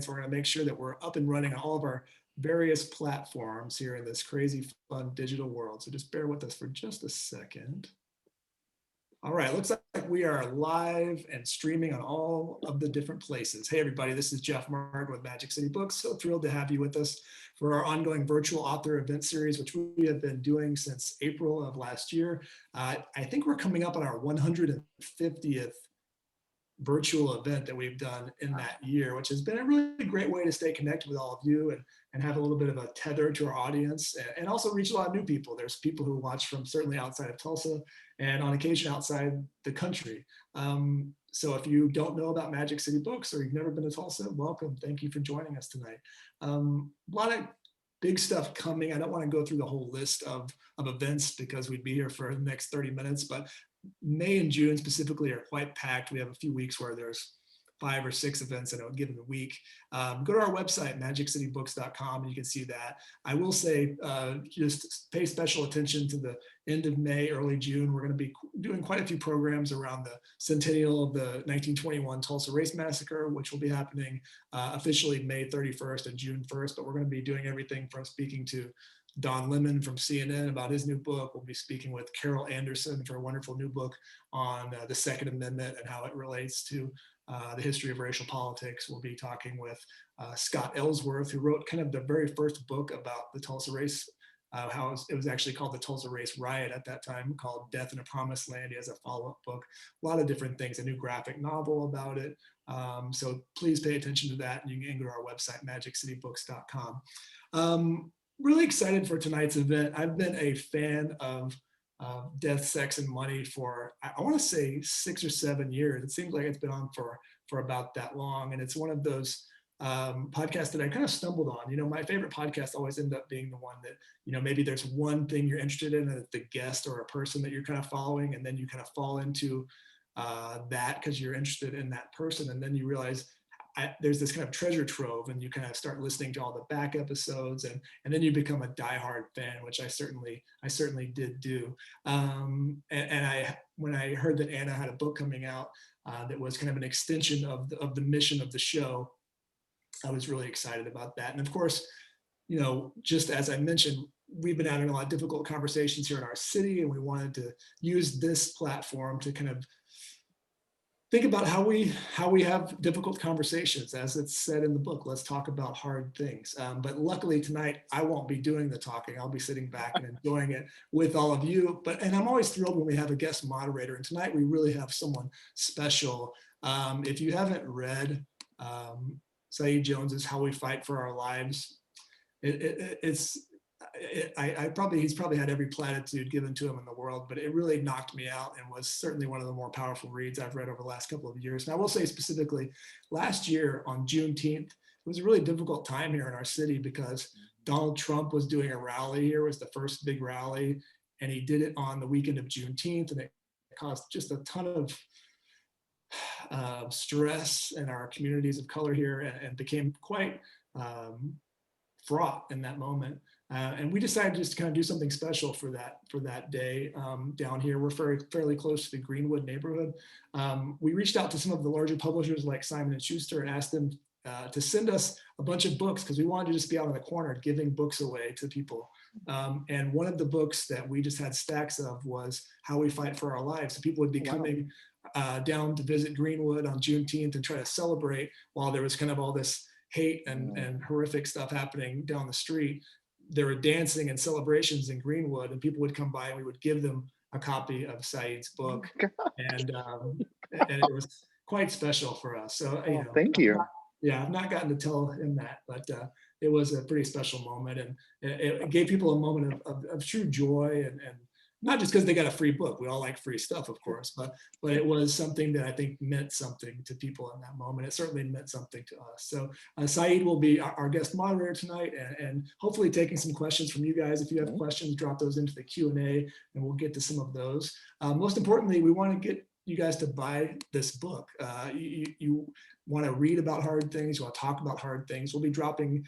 So we're going to make sure that we're up and running on all of our various platforms here in this crazy fun digital world. So just bear with us for just a second. All right, looks like we are live and streaming on all of the different places. Hey everybody, this is Jeff Mark with Magic City Books. So thrilled to have you with us for our ongoing virtual author event series, which we have been doing since April of last year. I think we're coming up on our 150th virtual event that we've done in that year, which has been a really great way to stay connected with all of you and have a little bit of a tether to our audience and also reach a lot of new people. There's people who watch from certainly outside of Tulsa and on occasion outside the country. So if you don't know about Magic City Books or you've never been to Tulsa, welcome. Thank you for joining us tonight. A lot of big stuff coming. I don't want to go through the whole list of events because we'd be here for the next 30 minutes, but May and June specifically are quite packed. We have a few weeks where there's 5 or 6 events in a given week. Go to our website, magiccitybooks.com, and you can see that. I will say, just pay special attention to the end of May, early June. We're going to be doing quite a few programs around the centennial of the 1921 Tulsa Race Massacre, which will be happening officially May 31st and June 1st. But we're going to be doing everything from speaking to Don Lemon from CNN about his new book. We'll be speaking with Carol Anderson for a wonderful new book on the Second Amendment and how it relates to the history of racial politics. We'll be talking with Scott Ellsworth, who wrote kind of the very first book about the Tulsa race, how it was actually called the Tulsa Race Riot at that time, called Death in a Promised Land. He has a follow-up book, a lot of different things, a new graphic novel about it. So please pay attention to that. And you can go to our website, magiccitybooks.com. Really excited for tonight's event. I've been a fan of Death, Sex, and Money for, I want to say 6 or 7 years. It seems like it's been on for about that long. And it's one of those podcasts that I kind of stumbled on. You know, my favorite podcasts always end up being the one that, you know, maybe there's one thing you're interested in, and the guest or a person that you're kind of following, and then you kind of fall into that because you're interested in that person. And then you realize there's this kind of treasure trove, and you kind of start listening to all the back episodes, and then you become a diehard fan, which I certainly did do. And when I heard that Anna had a book coming out that was kind of an extension of the mission of the show, I was really excited about that. And of course, you know, just as I mentioned, we've been having a lot of difficult conversations here in our city, and we wanted to use this platform to kind of think about how we have difficult conversations. As it's said in the book, let's talk about hard things. But luckily tonight, I won't be doing the talking. I'll be sitting back and enjoying it with all of you. And I'm always thrilled when we have a guest moderator. And tonight we really have someone special. If you haven't read Saeed Jones's How We Fight for Our Lives, he's probably had every platitude given to him in the world, but it really knocked me out and was certainly one of the more powerful reads I've read over the last couple of years. And I will say specifically, last year on Juneteenth, it was a really difficult time here in our city because Donald Trump was doing a rally here. It was the first big rally, and he did it on the weekend of Juneteenth, and it caused just a ton of stress in our communities of color here, and became quite fraught in that moment. And we decided just to kind of do something special for that day down here. We're fairly close to the Greenwood neighborhood. We reached out to some of the larger publishers like Simon & Schuster and asked them to send us a bunch of books because we wanted to just be out in the corner giving books away to people. And one of the books that we just had stacks of was How We Fight for Our Lives. So people would be coming down to visit Greenwood on Juneteenth and try to celebrate while there was kind of all this hate and horrific stuff happening down the street. There were dancing and celebrations in Greenwood, and people would come by and we would give them a copy of Saeed's book. And it was quite special for us. So, you know, thank you. I've not gotten to tell him that, but it was a pretty special moment. And it gave people a moment of true joy, and not just because they got a free book. We all like free stuff, of course, but it was something that I think meant something to people in that moment. It certainly meant something to us. So Saeed will be our guest moderator tonight, and hopefully taking some questions from you guys. If you have questions, drop those into the Q&A, and we'll get to some of those. Most importantly, we want to get you guys to buy this book. You want to read about hard things, you want to talk about hard things. We'll be dropping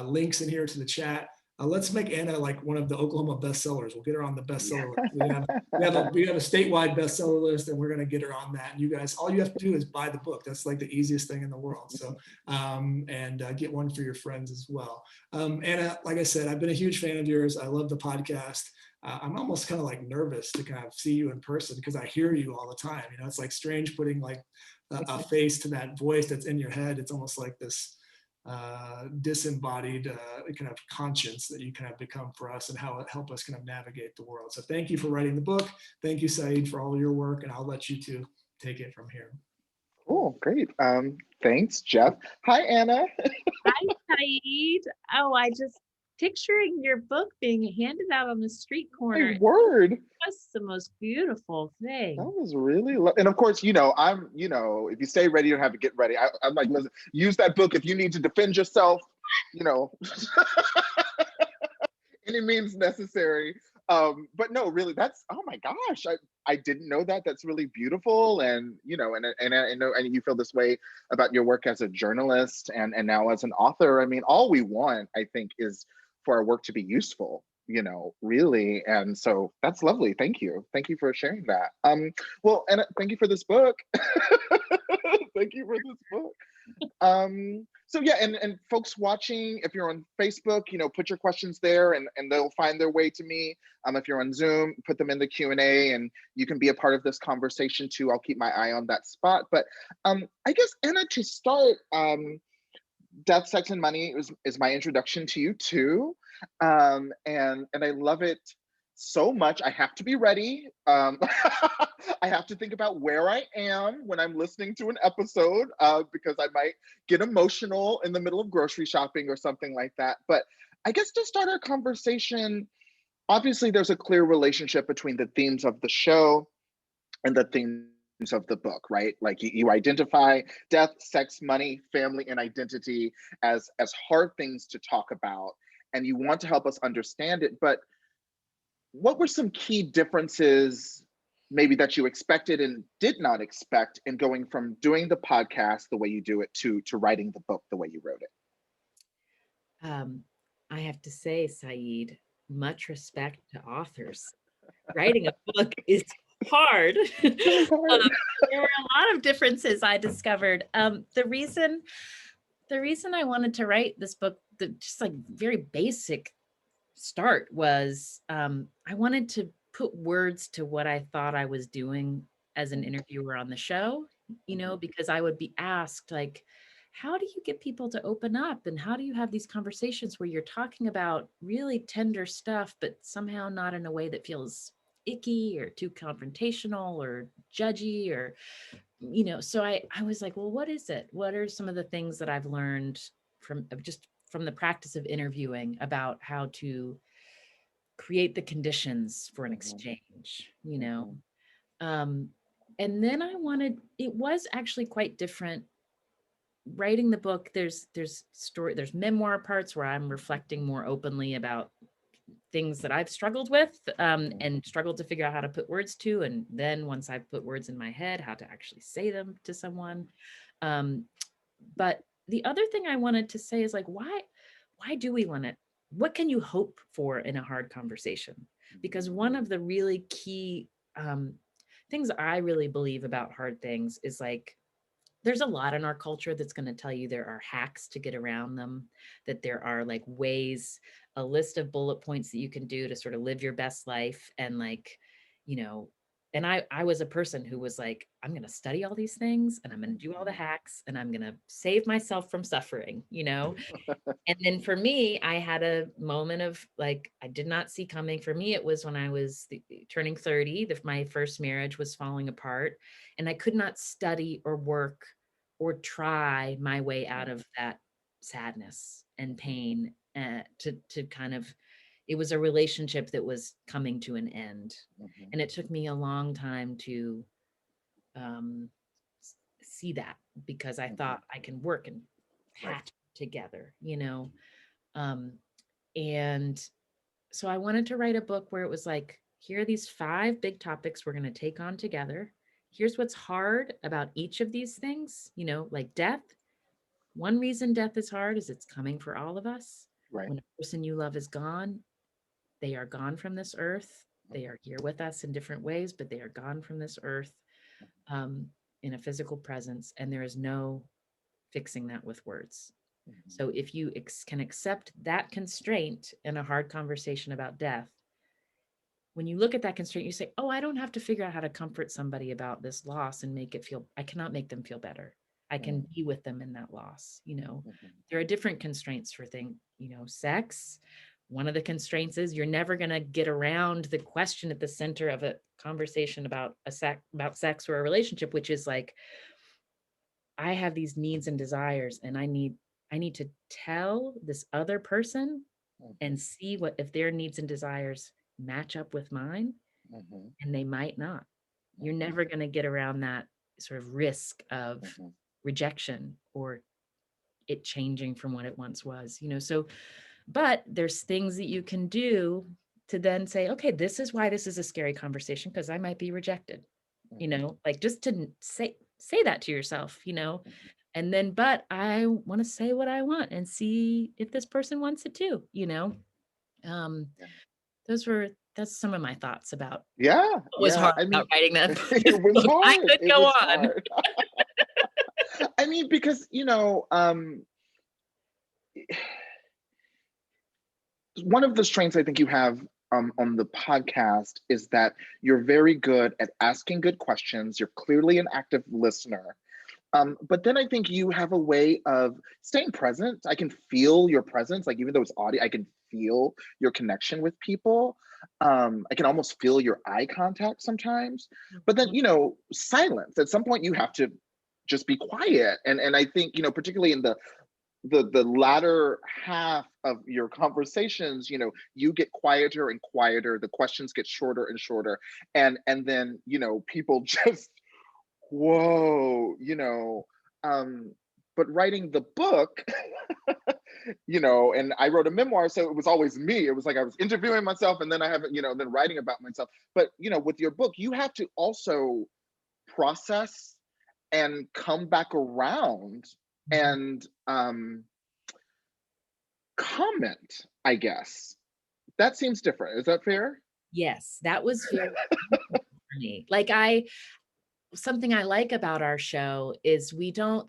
links in here to the chat let's make Anna like one of the Oklahoma bestsellers. We'll get her on the bestseller list. We have a statewide bestseller list, and we're going to get her on that. And you guys, all you have to do is buy the book. That's like the easiest thing in the world. So, and get one for your friends as well. Anna, like I said, I've been a huge fan of yours. I love the podcast. I'm almost kind of like nervous to kind of see you in person because I hear you all the time. You know, it's like strange putting like a face to that voice that's in your head. It's almost like this disembodied kind of conscience that you kind of become for us, and how it helped us kind of navigate the world. So thank you for writing the book. Thank you, Saeed, for all your work, and I'll let you two take it from here. Cool, great. Thanks, Jeff. Hi, Anna. Hi, Saeed. Oh, I just picturing your book being handed out on the street corner. My word. That's the most beautiful thing. That was really, and of course, I'm, if you stay ready, you don't have to get ready. I'm like, listen, use that book if you need to defend yourself, any means necessary. But no, really, that's, oh my gosh, I didn't know that. That's really beautiful. And, and I know, and you feel this way about your work as a journalist and now as an author. I mean, all we want, I think, is for our work to be useful, really. And so that's lovely. Thank you. Thank you for sharing that. Well, and thank you for this book. Thank you for this book. So yeah, and folks watching, if you're on Facebook, put your questions there and they'll find their way to me. If you're on Zoom, put them in the Q&A and you can be a part of this conversation too. I'll keep my eye on that spot. But I guess, Anna, to start, Death, Sex, and Money is my introduction to you too. And I love it so much. I have to be ready. I have to think about where I am when I'm listening to an episode because I might get emotional in the middle of grocery shopping or something like that. But I guess to start our conversation, obviously there's a clear relationship between the themes of the show and the themes of the book, right? Like you identify death, sex, money, family, and identity as hard things to talk about, and you want to help us understand it. But what were some key differences maybe that you expected and did not expect in going from doing the podcast the way you do it to writing the book the way you wrote it? I have to say, Saeed, much respect to authors. Writing a book is hard. There were a lot of differences I discovered. The reason I wanted to write this book, just like very basic start was I wanted to put words to what I thought I was doing as an interviewer on the show, because I would be asked like, how do you get people to open up? And how do you have these conversations where you're talking about really tender stuff, but somehow not in a way that feels icky or too confrontational or judgy or, so I was like, well, what is it? What are some of the things that I've learned from the practice of interviewing about how to create the conditions for an exchange, and then it was actually quite different writing the book. There's memoir parts where I'm reflecting more openly about things that I've struggled with and struggled to figure out how to put words to. And then once I've put words in my head, how to actually say them to someone. But the other thing I wanted to say is like, why do we want it? What can you hope for in a hard conversation? Because one of the really key things I really believe about hard things is like, there's a lot in our culture that's going to tell you there are hacks to get around them, that there are like ways, a list of bullet points that you can do to sort of live your best life. And like, and I was a person who was like, I'm going to study all these things and I'm going to do all the hacks and I'm going to save myself from suffering, And then for me, I had a moment of like, I did not see coming. For me, it was when I was turning 30, my first marriage was falling apart and I could not study or work or try my way out of that sadness and pain to kind of, it was a relationship that was coming to an end. And it took me a long time to see that because I thought I can work and hatch together, and so I wanted to write a book where it was like, here are these 5 big topics we're going to take on together. Here's what's hard about each of these things, like death. One reason death is hard is it's coming for all of us. Right. When a person you love is gone, they are gone from this earth. They are here with us in different ways, but they are gone from this earth, um, in a physical presence, and there is no fixing that with words. So if you can accept that constraint in a hard conversation about death, when you look at that constraint, you say, oh, I don't have to figure out how to comfort somebody about this loss and make it feel, I cannot make them feel better. I can be with them in that loss. You know, there are different constraints for things, you know, sex. One of the constraints is you're never going to get around the question at the center of a conversation about about sex or a relationship, which is like, I have these needs and desires, and I need to tell this other person and see what, if their needs and desires match up with mine, and they might not. You're never going to get around that sort of risk of rejection or it changing from what it once was, you know. So, but there's things that you can do to then say, okay, this is why this is a scary conversation, because I might be rejected, you know, like just to say that to yourself, you know. And then, but I want to say what I want and see if this person wants it too, you know. um that's some of my thoughts about Yeah, what was yeah. hard I about mean, writing that this it was book. I hard. could It go was on. hard. I mean, because one of the strengths I think you have on the podcast is that you're very good at asking good questions. You're clearly an active listener. But then I think you have a way of staying present. I can feel your presence, like even though it's audio, I can feel your connection with people. I can almost feel your eye contact sometimes. But then, silence. At some point, you have to just be quiet. And I think, particularly in the latter half of your conversations, you get quieter and quieter. The questions get shorter and shorter, and then people just whoa, but writing the book, and I wrote a memoir, so it was always me. It was like I was interviewing myself, and then I have, then writing about myself. But with your book, you have to also process and come back around and comment, I guess. That seems different. Is that fair? Yes, that was very for me. Like something I like about our show is we don't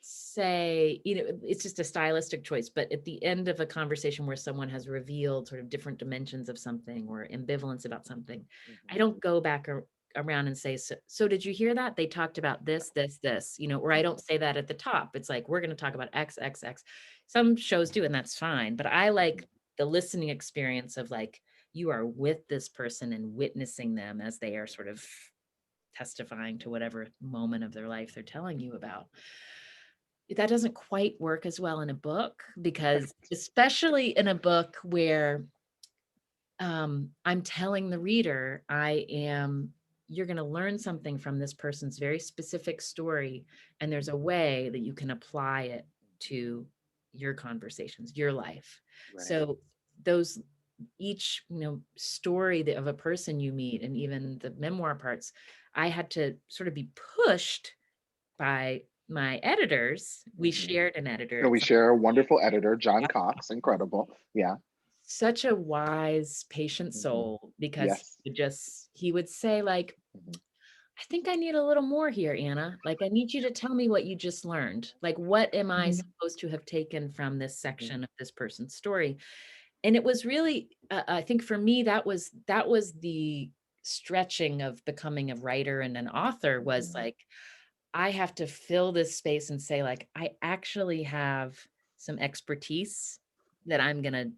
say, it's just a stylistic choice, but at the end of a conversation where someone has revealed sort of different dimensions of something or ambivalence about something, I don't go back around and say, so did you hear that? They talked about this, or I don't say that at the top. It's like, we're going to talk about X, X, X. Some shows do, and that's fine. But I like the listening experience of like, you are with this person and witnessing them as they are sort of testifying to whatever moment of their life they're telling you about. That doesn't quite work as well in a book, because especially in a book where I'm telling the reader, you're going to learn something from this person's very specific story, and there's a way that you can apply it to your conversations, your life. Right. So each story of a person you meet, and even the memoir parts, I had to sort of be pushed by my editors. We shared an editor. So we share a wonderful editor, John Cox, incredible. Yeah. Such a wise, patient soul, because he would say like, I think I need a little more here, Anna. Like, I need you to tell me what you just learned. Like, what am I supposed to have taken from this section of this person's story? And it was really, I think for me, that was the stretching of becoming a writer and an author, was like, I have to fill this space and say like, I actually have some expertise that I'm going to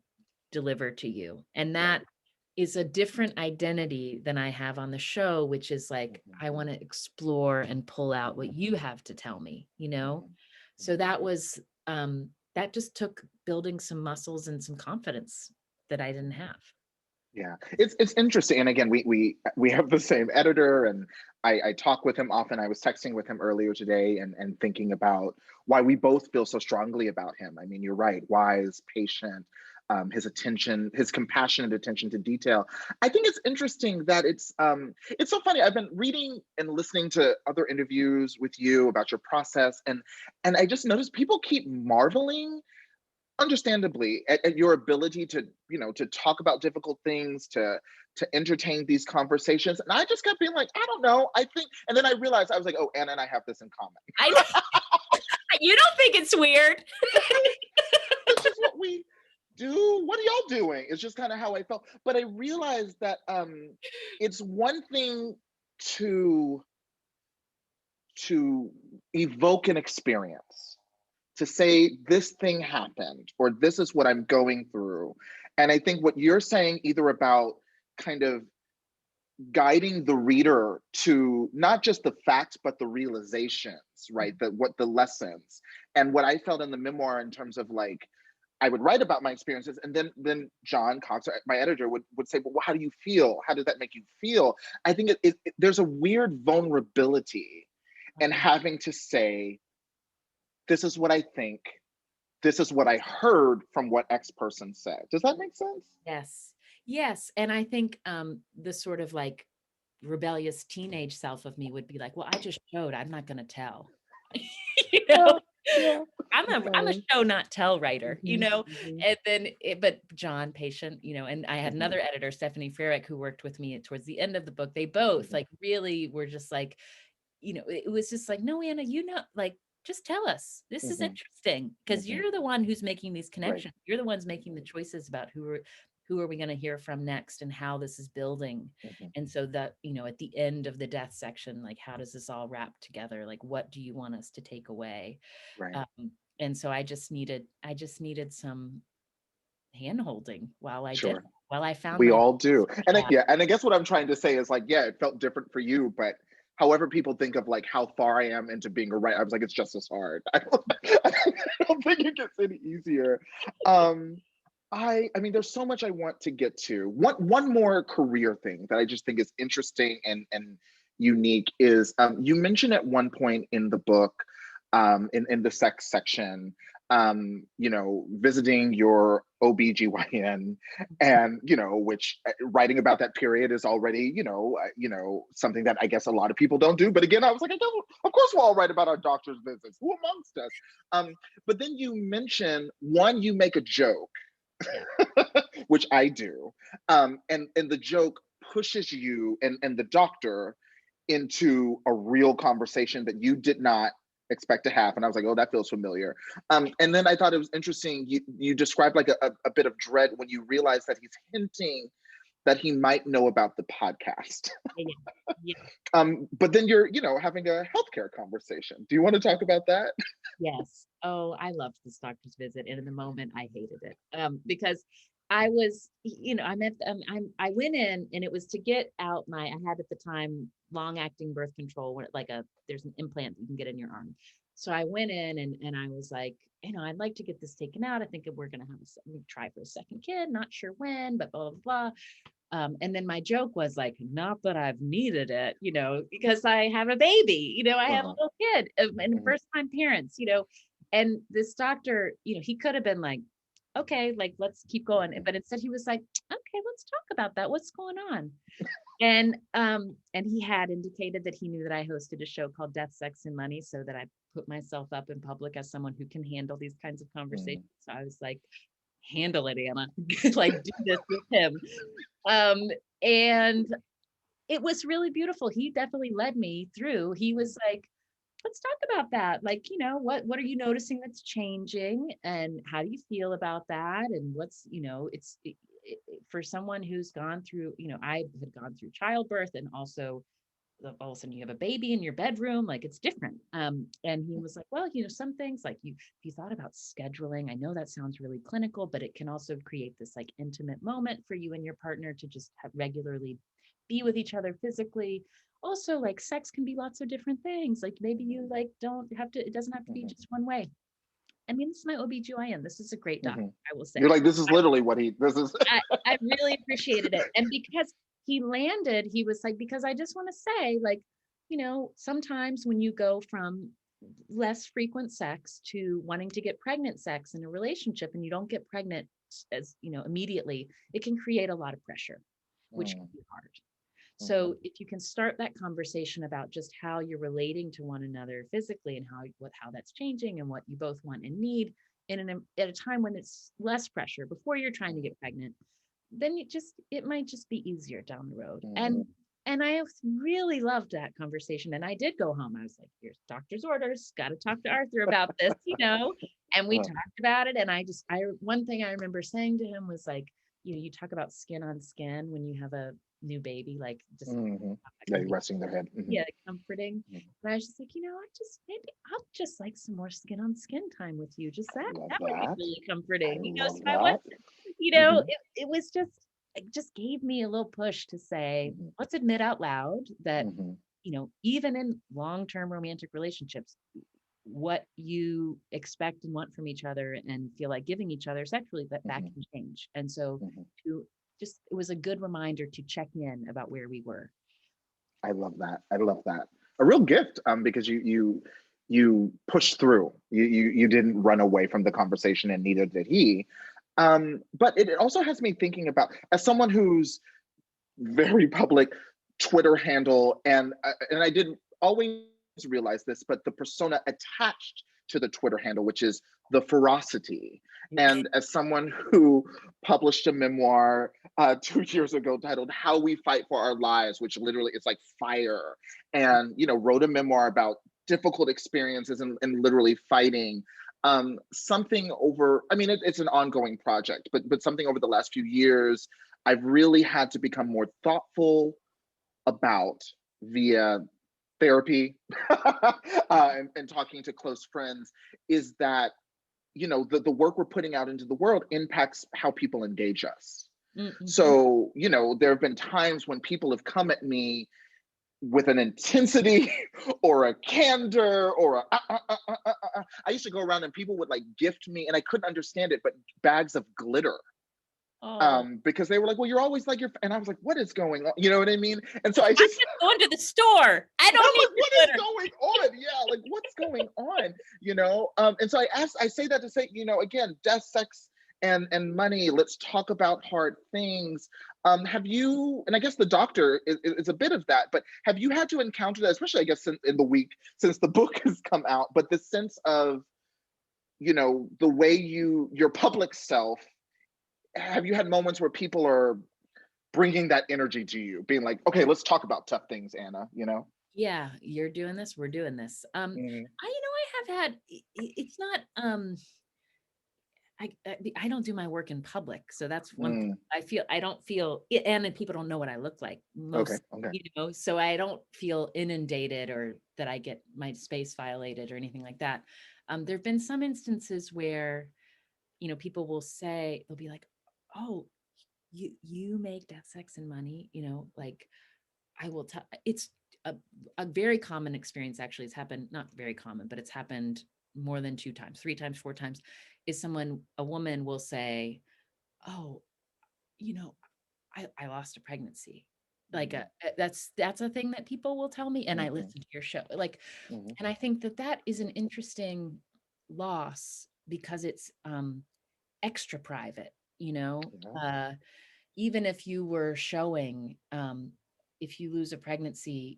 deliver to you. And that is a different identity than I have on the show, which is like, I want to explore and pull out what you have to tell me, So that was, that just took building some muscles and some confidence that I didn't have. Yeah, it's interesting. And again, we have the same editor, and I talk with him often. I was texting with him earlier today and thinking about why we both feel so strongly about him. I mean, you're right, wise, patient, his attention, his compassionate attention to detail. I think it's interesting that it's so funny. I've been reading and listening to other interviews with you about your process, and I just noticed people keep marveling understandably, at your ability to, to talk about difficult things, to entertain these conversations. And I just kept being like, I don't know, I think, and then I realized, I was like, oh, Anna and I have this in common. I you don't think it's weird? This is what we do. What are y'all doing? It's just kind of how I felt. But I realized that it's one thing to evoke an experience, to say this thing happened, or this is what I'm going through. And I think what you're saying, either about kind of guiding the reader to not just the facts, but the realizations, right? That what the lessons, and what I felt in the memoir in terms of like, I would write about my experiences, and then John Cox, my editor, would say, well, how do you feel? How did that make you feel? I think there's a weird vulnerability in having to say, this is what I think, this is what I heard from what X person said. Does that make sense? Yes. Yes. And I think the sort of like rebellious teenage self of me would be like, well, I just showed, I'm not going to tell. You know? Yeah. I'm a show not tell writer, you know, Mhm. and then but John, patient, you know, and I had Mhm. another editor, Stephanie Farrick, who worked with me towards the end of the book. They both Mhm. like really were just like, you know, it was just like, no, Anna, you know, like, just tell us, this is Mhm. interesting, because Mhm. you're the one who's making these Right. connections. You're the ones making the choices about who are we going to hear from next and how this is building. Mhm. And so that, you know, at the end of the death section, like, how does this all wrap together? Like, what do you want us to take away? Right. And so I just needed some hand holding while I did, Sure. while I found We my all do. And yeah. yeah, and I guess what I'm trying to say is like, yeah, it felt different for you, but however people think of like how far I am into being a writer, I was like, it's just as hard. I don't think it gets any easier. I mean, there's so much I want to get to. One more career thing that I just think is interesting and unique is you mentioned at one point in the book, in the sex section, visiting your OBGYN, and which writing about that period is already something that I guess a lot of people don't do. But again, I was like, of course we'll all write about our doctor's visits. Who amongst us? But then you mention one, you make a joke, Yeah. which I do, and the joke pushes you and the doctor into a real conversation that you did not expect to have. And I was like, oh, that feels familiar. And then I thought it was interesting. You described like a bit of dread when you realized that he's hinting that he might know about the podcast. Yeah. Yeah. But then you're, having a healthcare conversation. Do you want to talk about that? Yes. Oh, I loved this doctor's visit, and in the moment, I hated it because I was, you know, I went in, and it was to get out I had at the time long-acting birth control, where there's an implant that you can get in your arm. So I went in, and I was like, I'd like to get this taken out. I think we're gonna have try for a second kid, not sure when, but blah blah blah. And then my joke was like, not that I've needed it, because I have a baby, I have a Uh-huh. little kid, and Mhm. first time parents, and this doctor, he could have been like, okay, like, let's keep going. But instead he was like, okay, let's talk about that. What's going on? And he had indicated that he knew that I hosted a show called Death, Sex, and Money, so that I put myself up in public as someone who can handle these kinds of conversations. Mhm. So I was like, handle it, Anna. Like, do this with him. Um, and it was really beautiful. He definitely led me through. He was like, let's talk about that. Like, what are you noticing that's changing, and how do you feel about that? And what's, for someone who's gone through, I had gone through childbirth, and also all of a sudden you have a baby in your bedroom, like, it's different. And he was like, well, some things, like, if you thought about scheduling, I know that sounds really clinical, but it can also create this like intimate moment for you and your partner to just have regularly be with each other physically. Also, like, sex can be lots of different things. Like, maybe you like don't have to, it doesn't have to be Mhm. just one way. I mean, this is my OBGYN. This is a great doctor, Mhm. I will say. You're like, this is literally what this is. I really appreciated it. And because he landed, he was like, because I just want to say, like, sometimes when you go from less frequent sex to wanting to get pregnant sex in a relationship, and you don't get pregnant as, immediately, it can create a lot of pressure, which can Mm, be hard. mhm. So if you can start that conversation about just how you're relating to one another physically, and how that's changing, and what you both want and need, at a time when it's less pressure before you're trying to get pregnant, then it might just be easier down the road. And I really loved that conversation. And I did go home. I was like, here's doctor's orders, got to talk to Arthur about this, and we talked about it. And one thing I remember saying to him was like, you talk about skin on skin when you have a new baby, like just yeah, resting their head. yeah, comforting. And I was just like, maybe I'll just like some more skin on skin time with you. Just that would be really comforting. So I was, it was it just gave me a little push to say, let's admit out loud that, even in long-term romantic relationships, what you expect and want from each other and feel like giving each other sexually, that can change. And so it was a good reminder to check in about where we were. I love that. I love that. A real gift, because you pushed through. You didn't run away from the conversation, and neither did he. But it also has me thinking about, as someone who's very public Twitter handle, and I didn't always realize this, but the persona attached to the Twitter handle, which is the ferocity. And as someone who published a memoir 2 years ago titled "How We Fight for Our Lives," which literally is like fire, and wrote a memoir about difficult experiences and literally fighting. Something over, I mean, it's an ongoing project, but something over the last few years, I've really had to become more thoughtful about via therapy and talking to close friends, is that the work we're putting out into the world impacts how people engage us. So there have been times when people have come at me with an intensity or a candor or I used to go around and people would like gift me, and I couldn't understand it, but bags of glitter. Because they were like, well, you're always like and I was like, what is going on? You know what I mean? And so I'm just going to the store. I don't need what is going on? Yeah, like what's going on? And so I say that to say, again, death, sex, and money. Let's talk about hard things. Have you, and I guess the doctor is a bit of that, but have you had to encounter that, especially I guess in the week since the book has come out, but the sense of, the way your public self, have you had moments where people are bringing that energy to you, being like, okay, let's talk about tough things, Anna, Yeah, you're doing this, we're doing this. I have had, it's not, I don't do my work in public. So that's one, I don't feel, and then people don't know what I look like most, okay. So I don't feel inundated or that I get my space violated or anything like that. There've been some instances where, people will say, they'll be like, oh, you make death, sex, and money, like I will tell. It's a very common experience. Actually, it's happened, not very common, but it's happened more than 2 times, 3 times, 4 times. Is a woman will say, oh, I lost a pregnancy. Like that's a thing that people will tell me, and I listen to your show, like, and I think that is an interesting loss because it's extra private, even if you were showing, if you lose a pregnancy,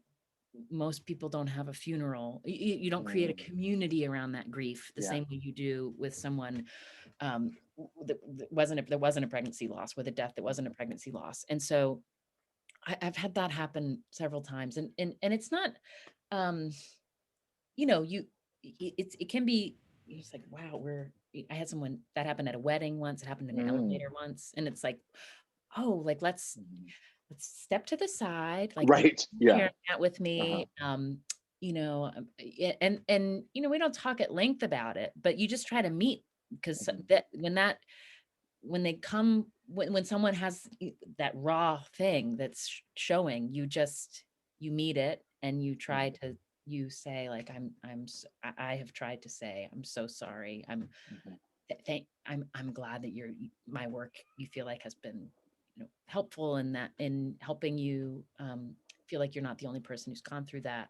most people don't have a funeral. You don't create a community around that grief the same way you do with someone that wasn't a pregnancy loss, with a death that wasn't a pregnancy loss. And so I've had that happen several times, and it's not, it can be, it's like, wow, I had someone that happened at a wedding once, it happened in an elevator once, and it's like, oh, like let's step to the side, like right, sharing that with me. And we don't talk at length about it, but you just try to meet, because that when they come, when someone has that raw thing that's showing, you meet it, and you try to, you say like, I have tried to say, I'm so sorry. I'm glad that my work, you feel like, has been, helpful in helping you feel like you're not the only person who's gone through that.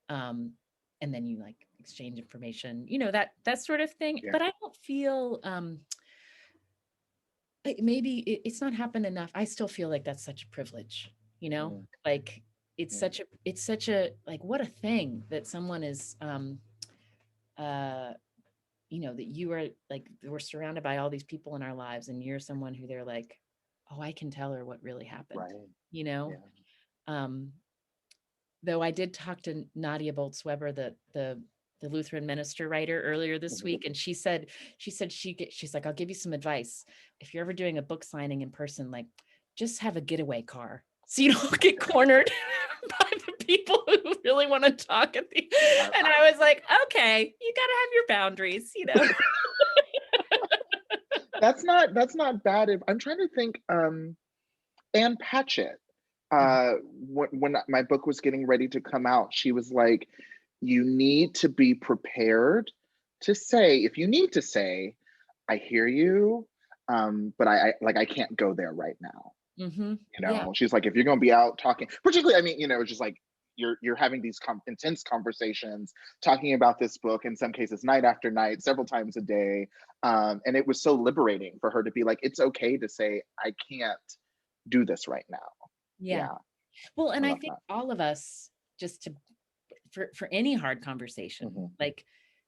And then you like exchange information, that sort of thing. But I don't feel, maybe it's not happened enough. I still feel like that's such a privilege, like it's such a like, what a thing that someone is you know, that you are like, we're surrounded by all these people in our lives, and you're someone who they're like, oh, I can tell her what really happened, Right. you know? Yeah. Um, though I did talk to Nadia Boltz-Weber, the Lutheran minister writer, earlier this Mhm. week, and she's like, I'll give you some advice. If you're ever doing a book signing in person, like, just have a getaway car so you don't get cornered by the people who really want to talk at the. I, And I was like, okay, you got to have your boundaries, you know. that's not bad. If I'm trying to think, Ann Patchett, Mhm. when my book was getting ready to come out, she was like, you need to be prepared to say, if you need to say, I hear you, but I like I can't go there right now. Mhm. You Yeah. know, she's like, if you're going to be out talking, particularly, I mean, you know, just like you're having these intense conversations, talking about this book, in some cases night after night, several times a day, and it was so liberating for her to be like, it's okay to say, I can't do this right now. Yeah. Yeah, Well, I and I love think that. all of us, just to for any hard conversation, Hmm. like,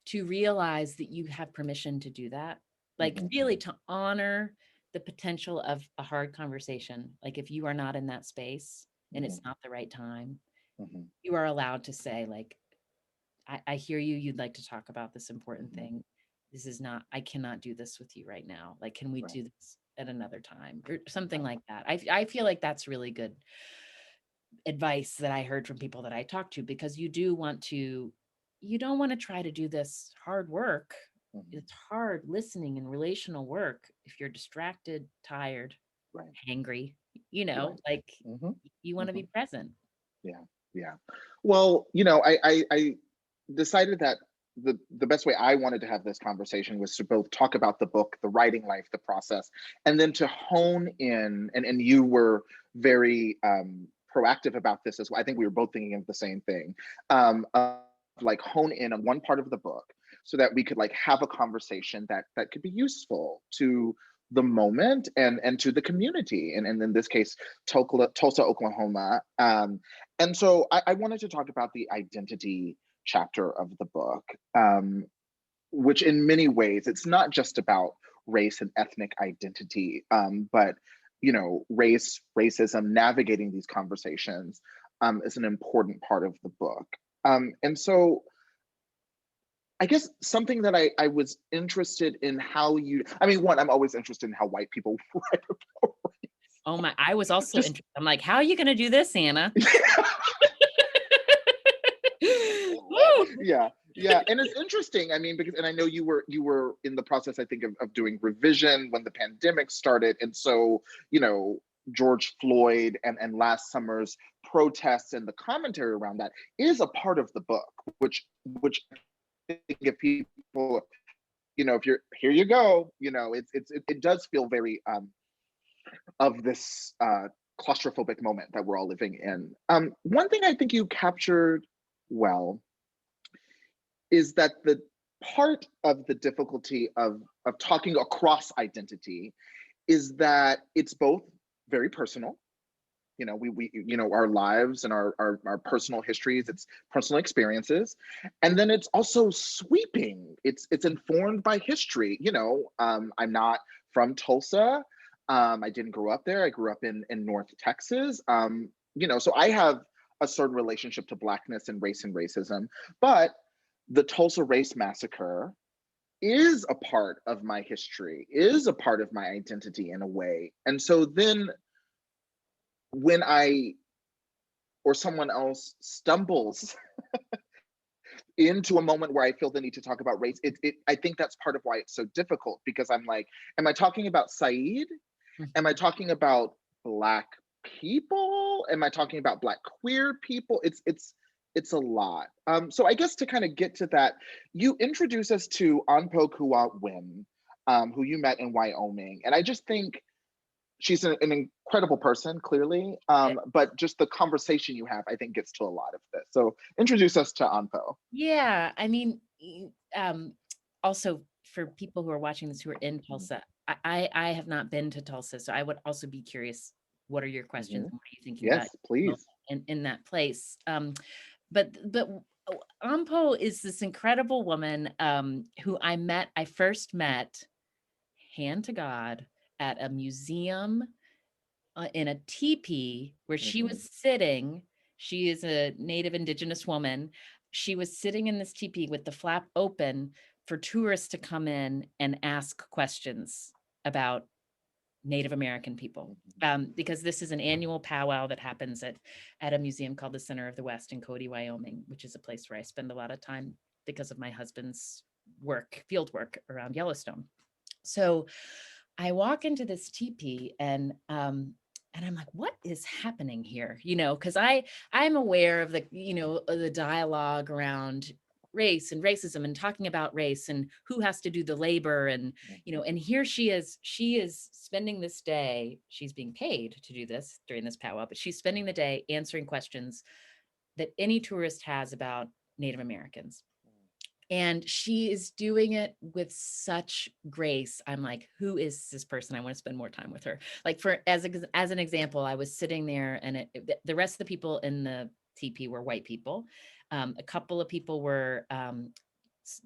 to realize that you have permission to do that, like, Hmm. really to honor the potential of a hard conversation. Like, if you are not in that space and Hmm. it's not the right time, Hmm. you are allowed to say, like, I hear you, you'd like to talk about this important Hmm. thing. This is not, I cannot do this with you right now. Like, can we Right, do this at another time or something right. like that? I feel like that's really good advice that I heard from people that I talked to, because you don't want to try to do this hard work. Hmm. It's hard listening and relational work if you're distracted, tired, Right, hangry, you know, right. like, Hmm. you want to Hmm. be present. Yeah, yeah. Well, you know, I decided that the best way I wanted to have this conversation was to both talk about the book, the writing life, the process, and then to hone in. And you were very proactive about this as well. I think we were both thinking of the same thing. Of like hone in on one part of the book so that we could like have a conversation that could be useful to the moment and to the community, and in this case, Tulsa, Oklahoma. And so I wanted to talk about the identity chapter of the book, which in many ways, it's not just about race and ethnic identity, but you know, racism, navigating these conversations is an important part of the book. And so I guess something that I was interested in how you, I mean, one, I'm always interested in how white people write about Oh my, I was also just interested. I'm like, how are you going to do this, Anna? Woo! yeah, yeah, and it's interesting, I mean, because, and I know you were in the process, I think, of doing revision when the pandemic started, and so, you know, George Floyd and last summer's protests and the commentary around that is a part of the book, which I think if people, you know, if you're here you go, you know, it does feel very of this claustrophobic moment that we're all living in. One thing I think you captured well is that the part of the difficulty of talking across identity is that it's both very personal. You know, we you know, our lives and our personal histories, it's personal experiences, and then it's also sweeping. It's informed by history. You know, I'm not from Tulsa. I didn't grow up there. I grew up in North Texas. You know, so I have a certain relationship to blackness and race and racism, but the Tulsa Race Massacre is a part of my history, is a part of my identity in a way. And so then when I or someone else stumbles into a moment where I feel the need to talk about race, I think that's part of why it's so difficult, because I'm like, am I talking about Saeed? Am I Mhm. talking about Black people? Am I talking about Black queer people? It's a lot. So I guess to kind of get to that, you introduce us to Anpo Kuwa Win, who you met in Wyoming, and I just think she's an incredible person, clearly. But just the conversation you have, I think, gets to a lot of this. So introduce us to Anpo. Yeah, I mean, also for people who are watching this who are in Mhm. Tulsa, I have not been to Tulsa, so I would also be curious. What are your questions Mhm. and what are you thinking about Yes, in please. in that place? But Ampo is this incredible woman who I first met, hand to God, at a museum in a teepee where she Mhm. was sitting. She is a native indigenous woman. She was sitting in this teepee with the flap open for tourists to come in and ask questions about Native American people. Because this is an annual powwow that happens at a museum called the Center of the West in Cody, Wyoming, which is a place where I spend a lot of time because of my husband's work, field work around Yellowstone. So I walk into this teepee and I'm like, what is happening here? You know, because I'm aware of the, you know, of the dialogue around race and racism and talking about race and who has to do the labor and, you know, and here she is spending this day, she's being paid to do this during this powwow, but she's spending the day answering questions that any tourist has about Native Americans. And she is doing it with such grace. I'm like, who is this person? I want to spend more time with her. Like as an example, I was sitting there and the rest of the people in the TP were white people. A couple of people were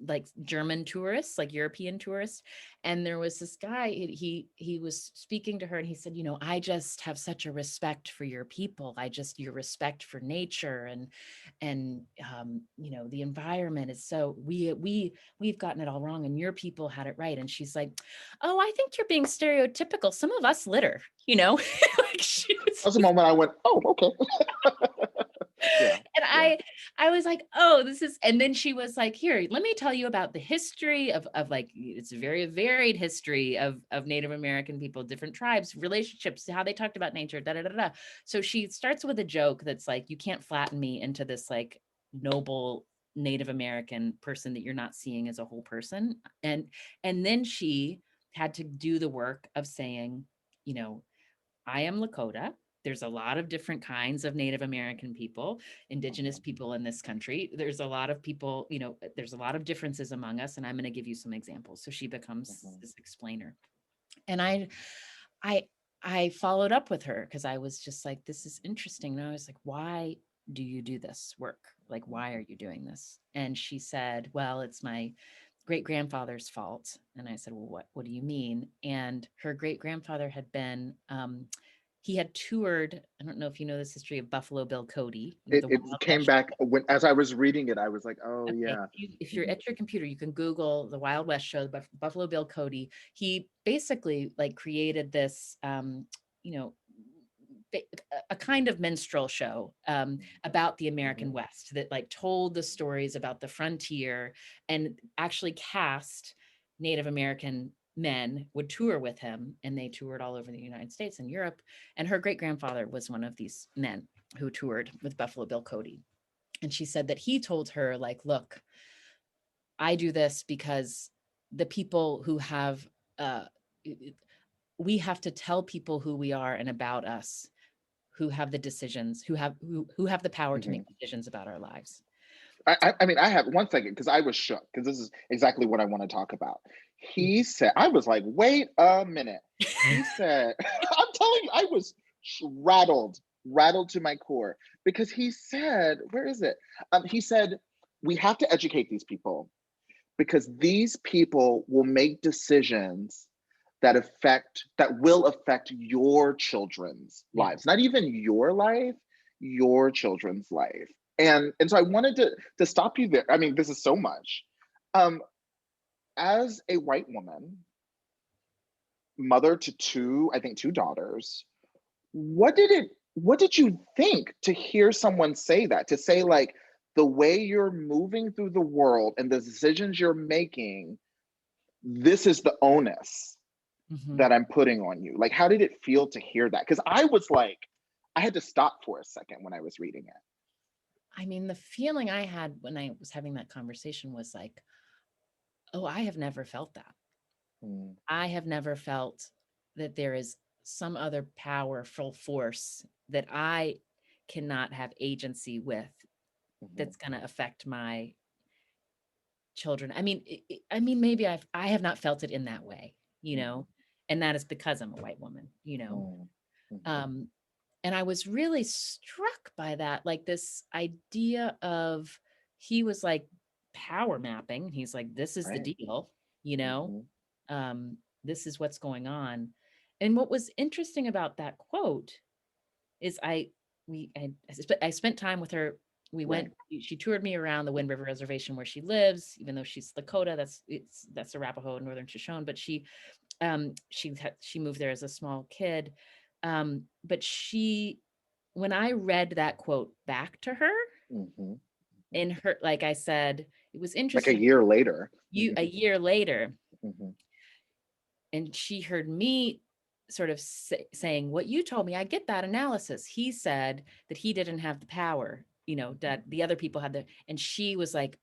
like German tourists, like European tourists. And there was this guy, he was speaking to her and he said, you know, I just have such a respect for your people. Your respect for nature and you know, the environment is so, we've gotten it all wrong and your people had it right. And she's like, oh, I think you're being stereotypical. Some of us litter, you know. Like she That was the was, moment I went, oh, okay. Yeah, and yeah. I was like, oh, this is, and then she was like, here, let me tell you about the history of like, it's a very varied history of Native American people, different tribes, relationships, how they talked about nature, da da da da. So she starts with a joke that's like, you can't flatten me into this like noble Native American person that you're not seeing as a whole person. And then she had to do the work of saying, you know, I am Lakota. There's a lot of different kinds of Native American people, indigenous people in this country. There's a lot of people, you know, there's a lot of differences among us, and I'm going to give you some examples. So she becomes Mhm. this explainer. And I, I followed up with her because I was just like, this is interesting. And I was like, why do you do this work? Like, why are you doing this? And she said, well, it's my great grandfather's fault. And I said, well, what do you mean? And her great grandfather had been, he had toured, I don't know if you know this history of Buffalo Bill Cody, you know, It, the it Wild came West. back when, as I was reading it, I was like, oh Okay, yeah. if you're Mhm. at your computer, you can Google the Wild West show, Buffalo Bill Cody. He basically like created this, you know, a kind of minstrel show about the American Mhm. West that like told the stories about the frontier and actually cast Native American men would tour with him, and they toured all over the United States and Europe. And her great grandfather was one of these men who toured with Buffalo Bill Cody. And she said that he told her, like, look, I do this because the people who have, uh, we have to tell people who we are and about us, who have the decisions, who have the power to make Mhm. decisions about our lives. I mean, I have 1 second because I was shook because this is exactly what I want to talk about. He said, I was like, wait a minute. He said, I'm telling you, I was rattled to my core because he said, where is it? He said, we have to educate these people because these people will make decisions that will affect your children's Yeah. lives, not even your life, your children's life. And so I wanted to stop you there. I mean, this is so much. Um, as a white woman, mother to two, I think two daughters, what did you think to hear someone say that? To say like the way you're moving through the world and the decisions you're making, this is the onus Mhm. that I'm putting on you. Like, how did it feel to hear that? Because I was like, I had to stop for a second when I was reading it. I mean, the feeling I had when I was having that conversation was like, oh, I have never felt that. Mm, I have never felt that there is some other powerful force that I cannot have agency with mhm, that's going to affect my children. I mean, I mean, maybe I have not felt it in that way, you mhm, know, and that is because I'm a white woman, you know. mm, mhm, Um, and I was really struck by that, like this idea of he was like power mapping. He's like, this is the Right. deal, you know, Mhm. this is what's going on. And what was interesting about that quote is I spent time with her. We Right. went, she toured me around the Wind River Reservation where she lives, even though she's Lakota, that's Arapaho and Northern Shoshone, but she moved there as a small kid. But when I read that quote back to her, Mhm. in her, like I said, it was Like a interesting. year later. A year later, Mhm. and she heard me sort of saying, what you told me, I get that analysis. He said that he didn't have the power, that the other people had and she was like,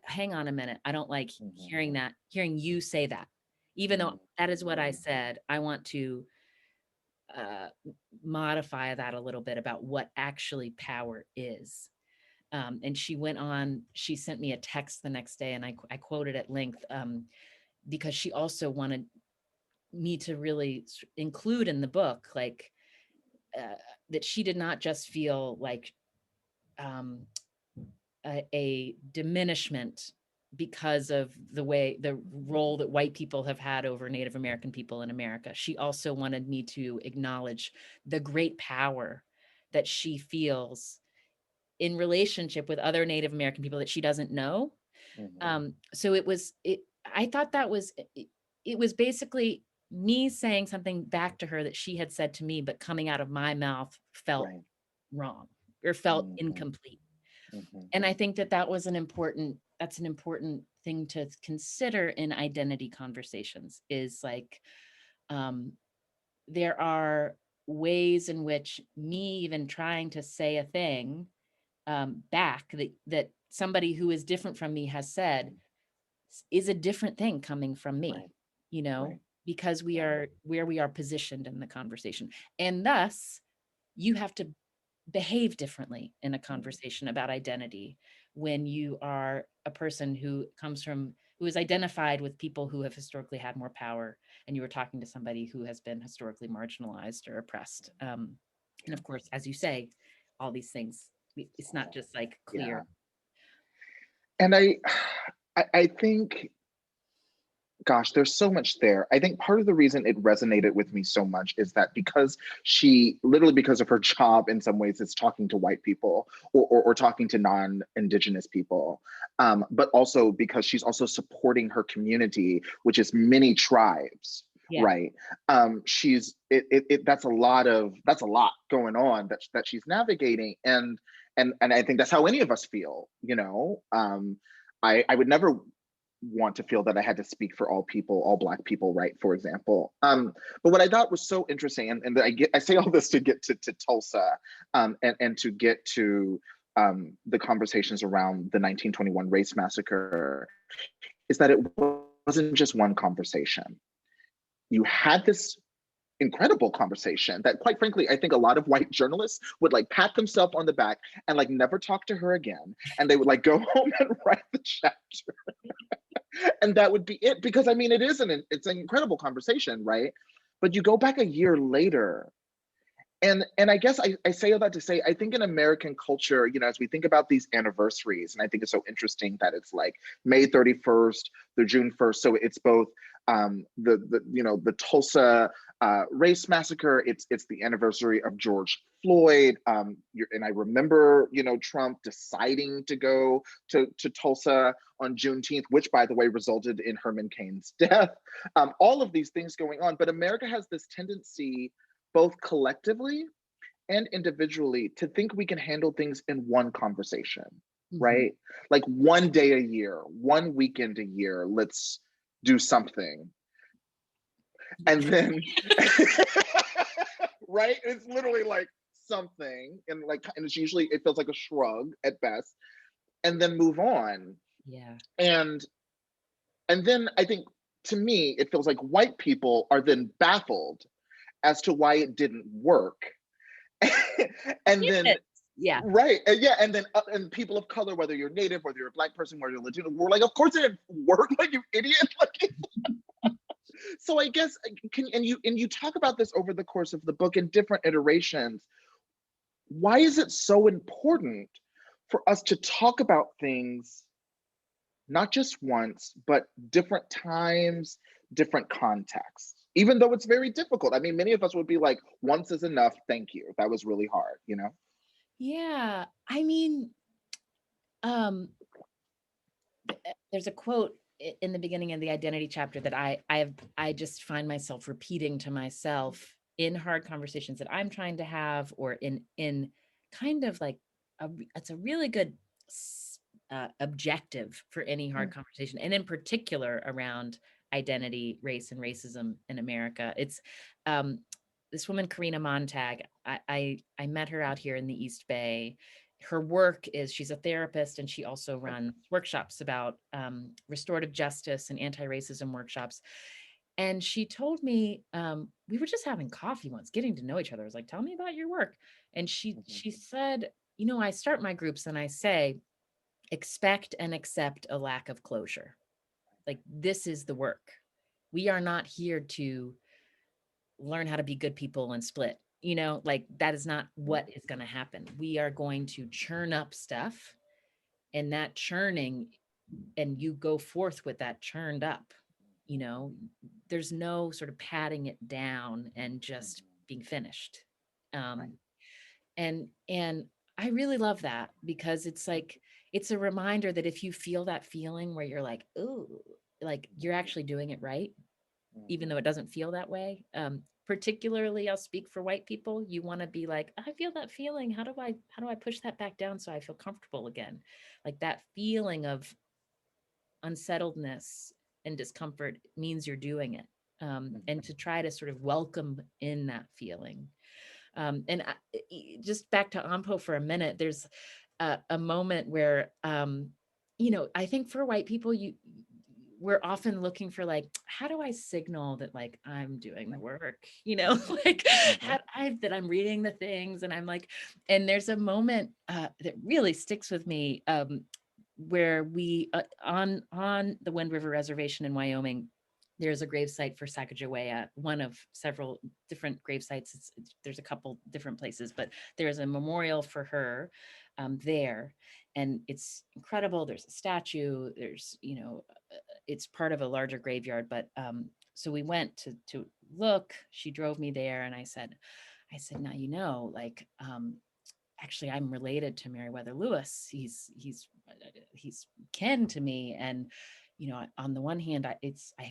hang on a minute. I don't like Mhm. hearing you say that, even though that is what I said. I want to uh, modify that a little bit about what actually power is. And she went on, she sent me a text the next day, and I quoted at length, because she also wanted me to really include in the book, like, that she did not just feel like um, a diminishment because of the role that white people have had over Native American people in America. She also wanted me to acknowledge the great power that she feels in relationship with other Native American people that she doesn't know. Mhm. So I thought that it was basically me saying something back to her that she had said to me, but coming out of my mouth felt Right. wrong or felt Mhm. incomplete. Mhm. And I think that's an important thing to consider in identity conversations, is like, um, there are ways in which me even trying to say a thing back that somebody who is different from me has said is a different thing coming from me, Right. you know, Right. because we Yeah. are where we are positioned in the conversation. And thus, you have to behave differently in a Mhm. conversation about identity when you are a person who is identified with people who have historically had more power, and you were talking to somebody who has been historically marginalized or oppressed. And Yeah. of course, as you say, all these things, it's not just like Yeah. clear. And I think, gosh, there's so much there. I think part of the reason it resonated with me so much is that because she, literally because of her job in some ways, is talking to white people, or talking to non-Indigenous people, but also because she's also supporting her community, which is many tribes, Yeah. right? That's a lot going on that she's navigating, and I think that's how any of us feel, you know. I would never want to feel that I had to speak for all people, all Black people, right? For example. But what I thought was so interesting, and I say all this to get to Tulsa, and to get to the conversations around the 1921 race massacre, is that it wasn't just one conversation. You had this incredible conversation that, quite frankly, I think a lot of white journalists would like pat themselves on the back and like never talk to her again, and they would like go home and write the chapter, and that would be it. Because I mean, it's an incredible conversation, right? But you go back a year later, and I guess I say all that to say, I think in American culture, you know, as we think about these anniversaries, and I think it's so interesting that it's like May 31st through June 1st. So it's both the Tulsa race massacre. It's the anniversary of George Floyd. And I remember, you know, Trump deciding to go to Tulsa on Juneteenth, which, by the way, resulted in Herman Cain's death. All of these things going on, but America has this tendency, both collectively and individually, to think we can handle things in one conversation, Mhm. right? Like one day a year, one weekend a year, let's do something. And then, right? It's literally like something, and it's usually, it feels like a shrug at best, and then move on. Yeah. And then I think, to me, it feels like white people are then baffled as to why it didn't work. And then, Yeah. right, and yeah, and then and people of color, whether you're Native, whether you're a Black person, whether you're Latino, we're like, of course it didn't work, like, you idiot. Like, so I guess, and you talk about this over the course of the book in different iterations. Why is it so important for us to talk about things not just once, but different times, different contexts, even though it's very difficult. I mean, many of us would be like, once is enough, thank you. That was really hard, you know? Yeah. I mean, um, there's a quote in the beginning of the identity chapter that I just find myself repeating to myself in hard conversations that I'm trying to have, or in kind of like it's a really good objective for any hard conversation, and in particular around identity, race, and racism in America. It's this woman, Karina Montag. I met her out here in the East Bay. Her work is, she's a therapist, and she also runs workshops about restorative justice and anti-racism workshops. And she told me, we were just having coffee once, getting to know each other. I was like, tell me about your work. And she said, you know, I start my groups and I say, expect and accept a lack of closure. Like, this is the work. We are not here to learn how to be good people and split. You know, like, that is not what is going to happen. We are going to churn up stuff, and that churning, and you go forth with that churned up. You know, there's no sort of patting it down and just being finished. Um, and I really love that, because it's like, it's a reminder that if you feel that feeling where you're like, oh, like, you're actually doing it right, even though it doesn't feel that way. Particularly, I'll speak for white people. You want to be like, I feel that feeling. How do I push that back down so I feel comfortable again? Like, that feeling of unsettledness and discomfort means you're doing it. And to try to sort of welcome in that feeling. Just back to Ampo for a minute, there's a moment where, you know, I think for white people, we're often looking for, like, how do I signal that, like, I'm doing the work, you know, like, that I'm reading the things, and I'm like, and there's a moment that really sticks with me, where we, on the Wind River Reservation in Wyoming, there's a gravesite for Sacagawea, one of several different grave sites. There's a couple different places, but there's a memorial for her there, and it's incredible. There's a statue. There's, you know, it's part of a larger graveyard. But so we went to look. She drove me there, and I said, now, you know, like, actually, I'm related to Meriwether Lewis. He's kin to me, and, you know, on the one hand, I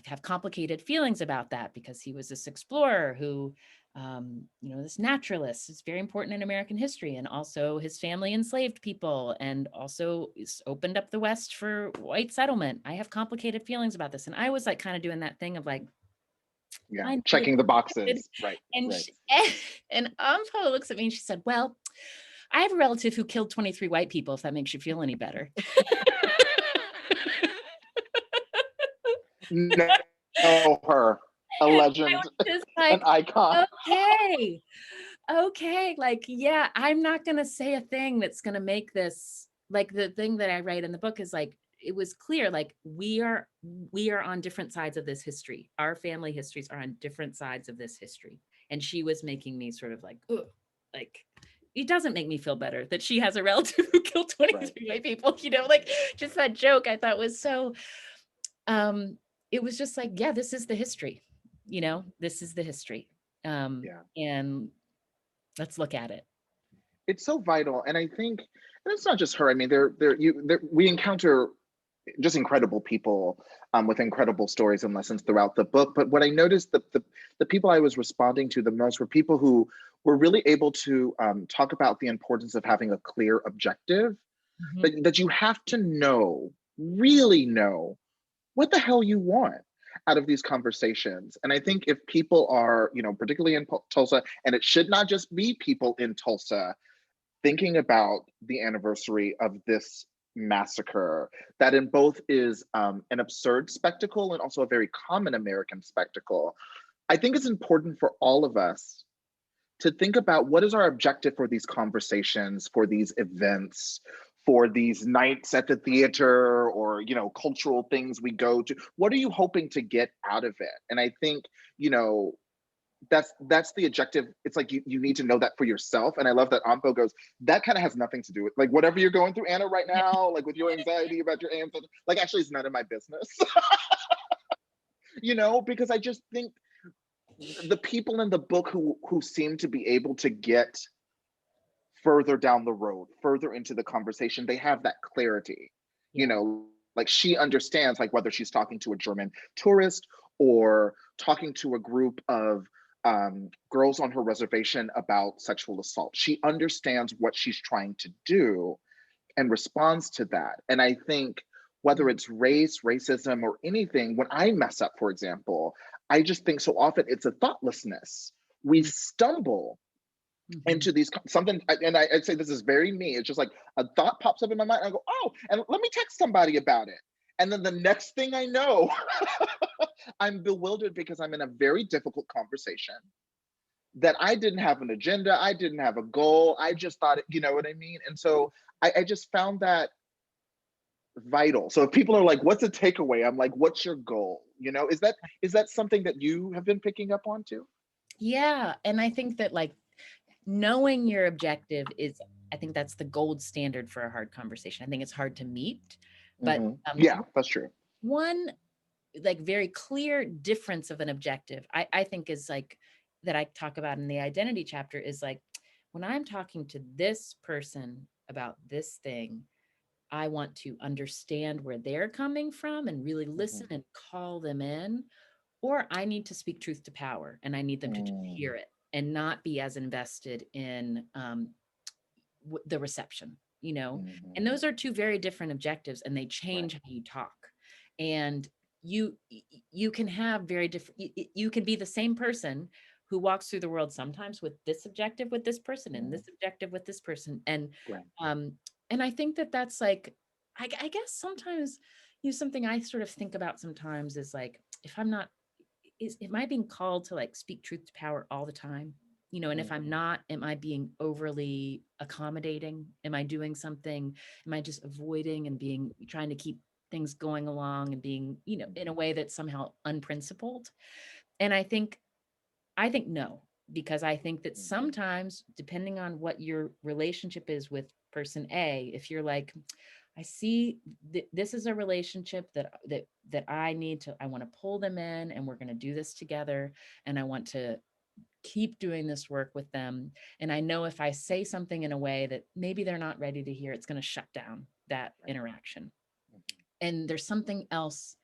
have complicated feelings about that, because he was this explorer who, you know, this naturalist is very important in American history, and also his family enslaved people, and also opened up the West for white settlement. I have complicated feelings about this, and I was like, kind of doing that thing of like, Yeah, I know you're checking the related. boxes, right, And right. and Ampo looks at me and she said, well, I have a relative who killed 23 white people, if that makes you feel any better. Know her, a I legend, was just an like, icon. okay, okay, like, yeah, I'm not gonna say a thing that's gonna make this, like, the thing that I write in the book is like, it was clear, like, we are on different sides of this history. Our family histories are on different sides of this history. And she was making me sort of like, ugh, like, it doesn't make me feel better that she has a relative who killed 23 white people, you know, like, just that joke I thought was so, it was just like, yeah, this is the history, you know, this is the history. Yeah, And let's look at it. it's so vital, and I think, and it's not just her. I mean, we encounter just incredible people with incredible stories and lessons throughout the book. But what I noticed, the people I was responding to the most were people who were really able to talk about the importance of having a clear objective, that you have to know, really know, what the hell you want out of these conversations. And I think if people are, you know, particularly in Tulsa, and it should not just be people in Tulsa, thinking about the anniversary of this massacre, that in both is an absurd spectacle and also a very common American spectacle, I think it's important for all of us to think about what is our objective for these conversations, for these events, for these nights at the theater, or, you know, cultural things we go to. What are you hoping to get out of it? And I think, you know, that's the objective. It's like you need to know that for yourself. And I love that Ampo goes, that kind of has nothing to do with like whatever you're going through, Anna, right now, like with your anxiety about your ancestors, like actually it's none of my business. You know, because I just think the people in the book who seem to be able to get further down the road, further into the conversation, they have that clarity. You know, like she understands, like whether she's talking to a German tourist or talking to a group of girls on her reservation about sexual assault. She understands what she's trying to do and responds to that. And I think whether it's race, racism, or anything, when I mess up, for example, I just think so often it's a thoughtlessness. We stumble into these something, and I'd say this is very me. It's just like a thought pops up in my mind, and I go, oh, and let me text somebody about it. And then the next thing I know, I'm bewildered because I'm in a very difficult conversation that I didn't have an agenda, I didn't have a goal. I just thought, you know what I mean? And so I just found that vital. So if people are like, what's a takeaway? I'm like, what's your goal? You know, is that something that you have been picking up on too? Yeah. And I think that like knowing your objective is, I think that's the gold standard for a hard conversation. I think it's hard to meet, but yeah, that's true. One like very clear difference of an objective, I think is like that I talk about in the identity chapter is like, when I'm talking to this person about this thing, I want to understand where they're coming from and really listen and call them in, or I need to speak truth to power and I need them to just hear it and not be as invested in the reception, you know? And those are two very different objectives and they change how you talk. And you can have very different, you can be the same person who walks through the world sometimes with this objective with this person and this objective with this person. And I think that that's like, I guess sometimes, you know, something I sort of think about sometimes is like, if I'm not, am I being called to like speak truth to power all the time? You know, and if I'm not, am I being overly accommodating? Am I doing something? Am I just avoiding and trying to keep things going along and being, you know, in a way that's somehow unprincipled? And I think no, because I think that sometimes, depending on what your relationship is with person A, if you're like, I see this is a relationship that I want to pull them in and we're going to do this together. And I want to keep doing this work with them. And I know if I say something in a way that maybe they're not ready to hear, it's going to shut down that interaction. And there's something else.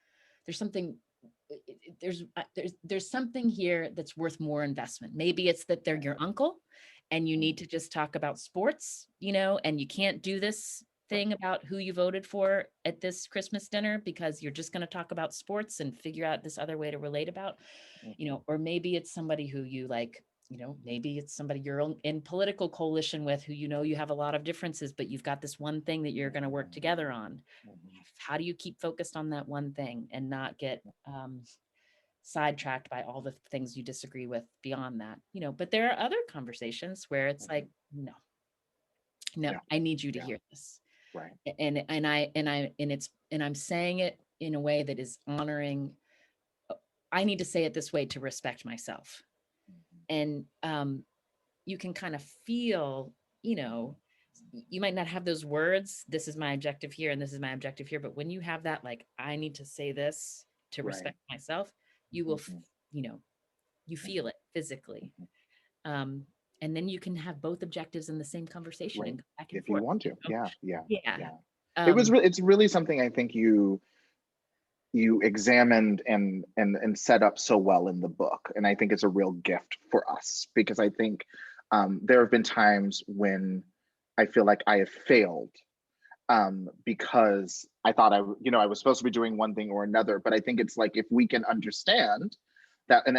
There's something there's something here that's worth more investment. Maybe it's that they're your uncle and you need to just talk about sports, you know, and you can't do this thing about who you voted for at this Christmas dinner because you're just going to talk about sports and figure out this other way to relate about, you know, or maybe it's somebody who you like, you know, maybe it's somebody you're in political coalition with who, you know, you have a lot of differences, but you've got this one thing that you're going to work together on. How do you keep focused on that one thing and not get sidetracked by all the things you disagree with beyond that, you know? But there are other conversations where it's like, no, I need you to hear this. Right. And I'm saying it in a way that is honoring. I need to say it this way to respect myself. And you can kind of feel, you know, you might not have those words, this is my objective here and this is my objective here, but when you have that, like, I need to say this to respect myself, you will, you know, you feel it physically. And then you can have both objectives in the same conversation and go back and if forth. you want to. You know? Yeah. Yeah. It's really something I think you examined and set up so well in the book. And I think it's a real gift for us because I think there have been times when I feel like I have failed because I thought I was supposed to be doing one thing or another. But I think it's like, if we can understand that, and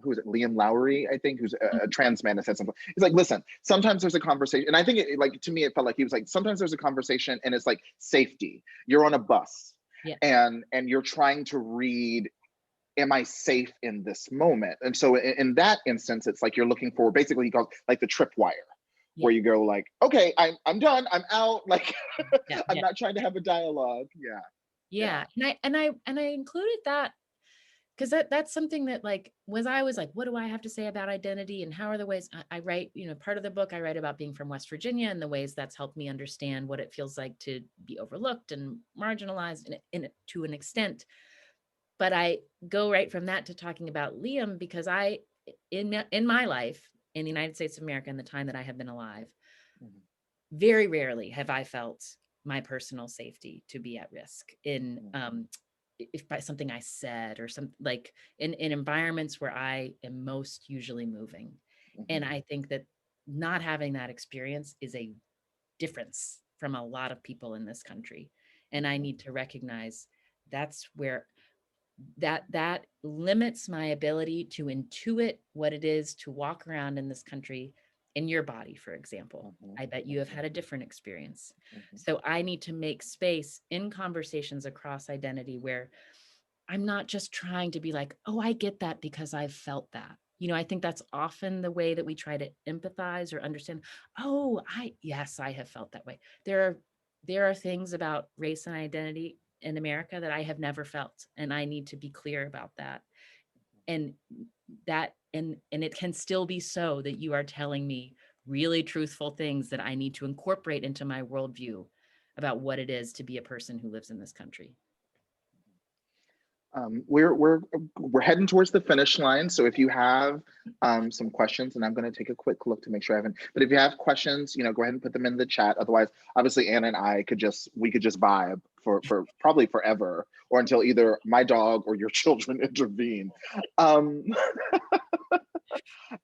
who is it? Liam Lowry, I think, who's a trans man, that said something. He's like, listen, sometimes there's a conversation, and I think like, to me, it felt like he was like, sometimes there's a conversation and it's like safety. You're on a bus and you're trying to read, am I safe in this moment? And so in that instance, it's like you're looking for, basically he calls like the tripwire, where you go like, okay, I'm done, I'm out. Like I'm not trying to have a dialogue. And I included that because that's something that like I was like, what do I have to say about identity and how are the ways I write, part of the book I write about being from West Virginia and the ways that's helped me understand what it feels like to be overlooked and marginalized to an extent. But I go right from that to talking about Liam because in my life in the United States of America, in the time that I have been alive, Mhm. very rarely have I felt my personal safety to be at risk in if by something I said or something like in environments where I am most usually moving. And I think that not having that experience is a difference from a lot of people in this country. And I need to recognize that's where that limits my ability to intuit what it is to walk around in this country in your body, for example. I bet you have had a different experience. So I need to make space in conversations across identity where I'm not just trying to be like, oh, I get that because I've felt that. I think that's often the way that we try to empathize or understand. Oh, yes, I have felt that way. There are things about race and identity in America that I have never felt, and I need to be clear about that. And and it can still be so that you are telling me really truthful things that I need to incorporate into my worldview about what it is to be a person who lives in this country. We're heading towards the finish line. So if you have some questions, and I'm going to take a quick look to make sure I haven't. But if you have questions, go ahead and put them in the chat. Otherwise, obviously, Anna and I could just vibe for probably forever, or until either my dog or your children intervene. Um,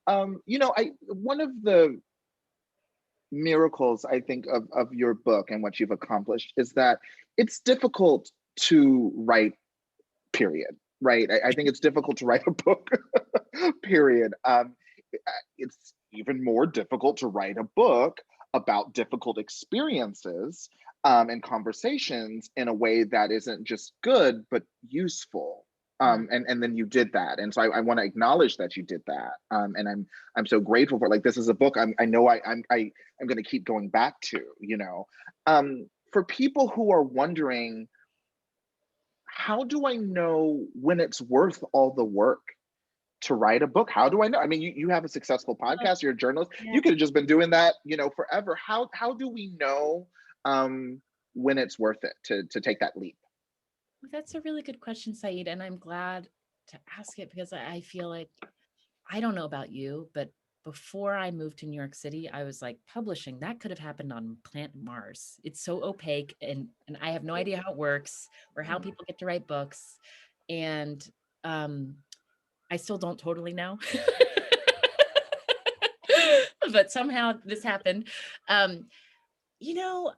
one of the miracles I think of your book and what you've accomplished is that it's difficult to write, period, right? I think it's difficult to write a book, period. It's even more difficult to write a book about difficult experiences and conversations in a way that isn't just good, but useful. And then you did that, and so I want to acknowledge that you did that, and I'm so grateful for it. Like, this is a book I know I'm going to keep going back to. For people who are wondering, how do I know when it's worth all the work to write a book? How do I know? I mean, you have a successful podcast, you're a journalist. Yeah. You could have just been doing that, forever. How do we know when it's worth it to take that leap? Well, that's a really good question, Saeed, and I'm glad to ask it because I feel like I don't know about you, but before I moved to New York City, I was like, publishing, that could have happened on planet Mars. It's so opaque and I have no idea how it works or how people get to write books. And I still don't totally know. But somehow this happened. You know,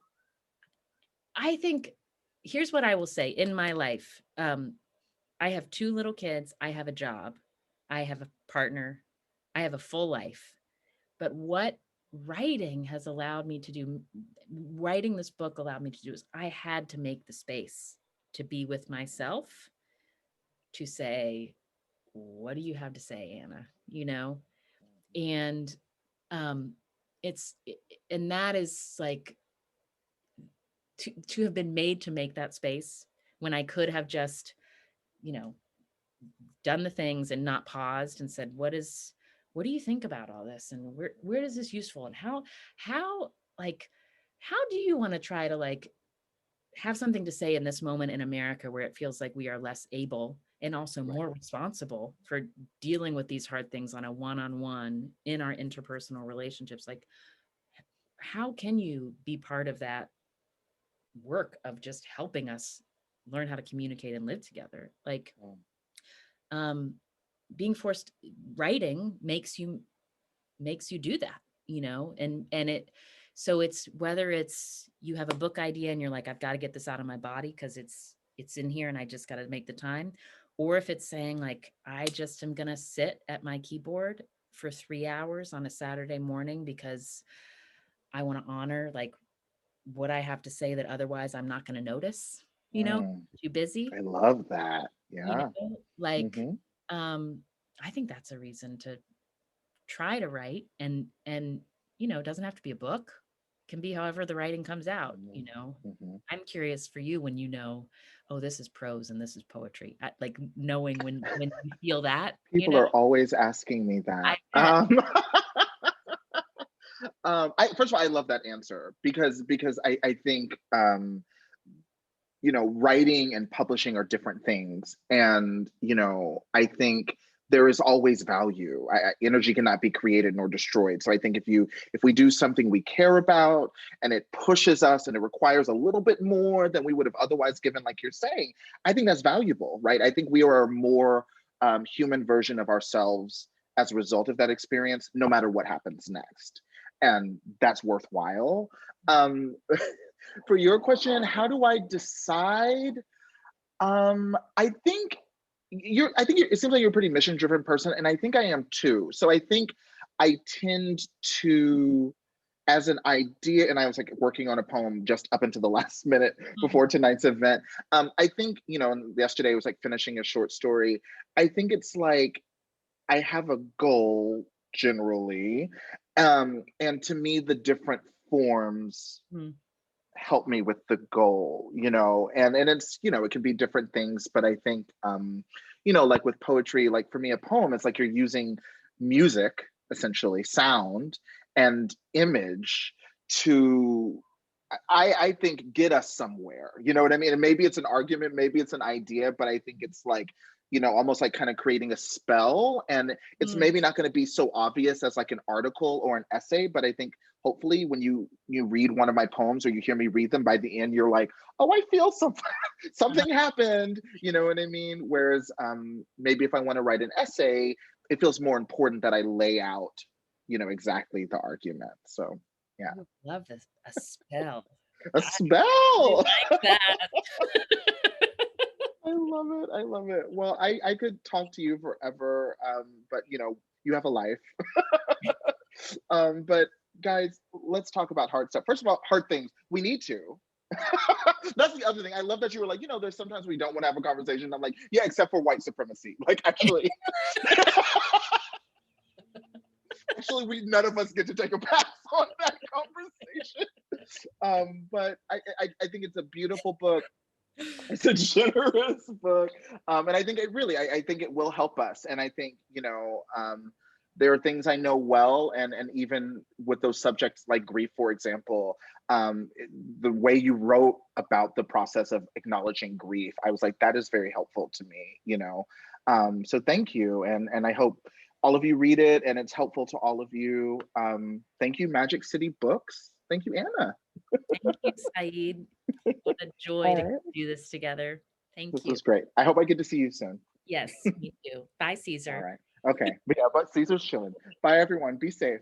I think here's what I will say in my life. I have 2 little kids. I have a job. I have a partner. I have a full life. But what writing has allowed me to do, writing this book allowed me to do is I had to make the space to be with myself, to say, what do you have to say, Anna? And um, it's, and that is like, to have been made to make that space when I could have just, you know, done the things and not paused and said, what do you think about all this? And where is this useful? And how, like, how do you want to try to like have something to say in this moment in America where it feels like we are less able and also Right. more responsible for dealing with these hard things on a one-on-one in our interpersonal relationships? Like, how can you be part of that work of just helping us learn how to communicate and live together? Like, um, being forced writing makes you do that, and it, so it's whether it's you have a book idea and you're like, I've got to get this out of my body because it's in here and I just got to make the time, or if it's saying like, I just am going to sit at my keyboard for 3 hours on a Saturday morning because I want to honor like what I have to say that otherwise I'm not going to notice, too busy, I love that. Yeah. like, Hmm. I think that's a reason to try to write, and it doesn't have to be a book. It can be however the writing comes out, you know. Mhm. I'm curious for you when you know, oh, this is prose and this is poetry. Like knowing when you feel that, you People know, are always asking me I that. bet. First of all, I love that answer because I think you know, writing and publishing are different things, and you know, I think there is always value. Energy cannot be created nor destroyed. So I think if we do something we care about and it pushes us and it requires a little bit more than we would have otherwise given, like you're saying, I think that's valuable, right? I think we are a more human version of ourselves as a result of that experience, no matter what happens next, and that's worthwhile. Um, for your question, how do I decide? I think it seems like you're a pretty mission driven person, and I think I am too. So I think I tend to, as an idea, and I was like working on a poem just up until the last minute Mhm. before tonight's event. I think, you know, and yesterday was like finishing a short story. I think it's like I have a goal generally. And to me, the different forms Mhm. help me with the goal, you know, and it's, you know, it can be different things, but I think you know, like with poetry, like for me, a poem, it's like you're using music, essentially sound and image to I think get us somewhere. You know what I mean? And maybe it's an argument, maybe it's an idea, but I think it's like, you know, almost like kind of creating a spell. And it's Mm. maybe not going to be so obvious as like an article or an essay, but I think hopefully when you read one of my poems or you hear me read them, by the end you're like, oh, I feel something. Uh, Something happened, you know what I mean? Whereas maybe if I want to write an essay, it feels more important that I lay out, you know, exactly the argument. So yeah. I love this. A spell. A I really spell. like that. I love it. I love it. Well, I could talk to you forever, but you know, you have a life. But guys, let's talk about hard stuff. First of all, hard things. We need to. That's the other thing. I love that you were like, you know, there's sometimes we don't want to have a conversation. I'm like, yeah, except for white supremacy. Like, actually, actually, we none of us get to take a pass on that conversation. But I think it's a beautiful book. It's a generous book, and I think it really, I think it will help us. And I think, you know, there are things I know well, and even with those subjects like grief, for example, the way you wrote about the process of acknowledging grief, I was like, that is very helpful to me, you know. So thank you, and I hope all of you read it and it's helpful to all of you. Thank you, Magic City Books. Thank you, Anna. Thank you, Saeed. What a joy to All right, do this together. Thank this you. was great. I hope I get to see you soon. Yes, me too. Bye, All Caesar. right. Okay. But yeah, but Caesar's chilling. Bye, everyone. Be safe.